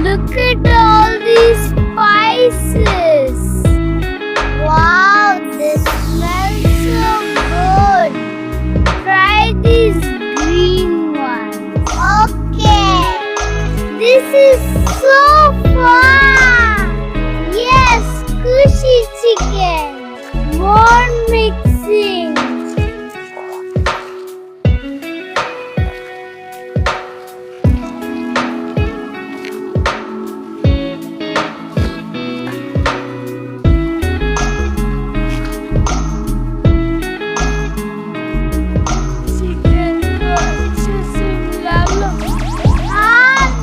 Look at all these spices. Wow, they smell so good. Try these green ones. Okay. This is so fun. Yes, squishy chicken. More mixing.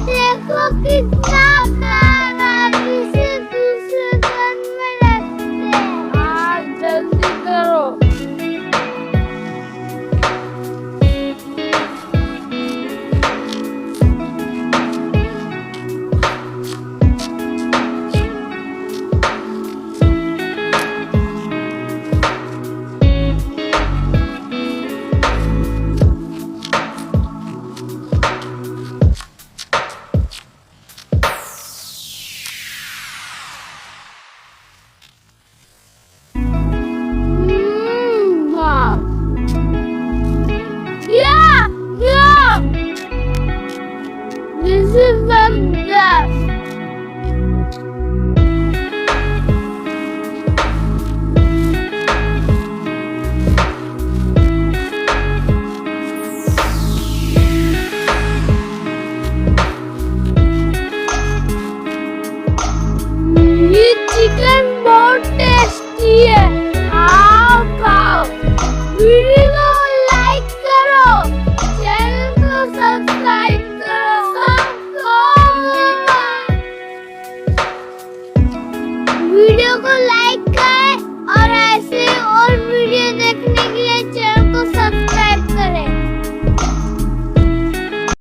देखो कितना प्यारा इसे दूसरे gun में रखते हैं। जल्दी करो। Wow. Yeah. This is the best. ये चिकन बहुत टेस्टी है। आओ खाओ।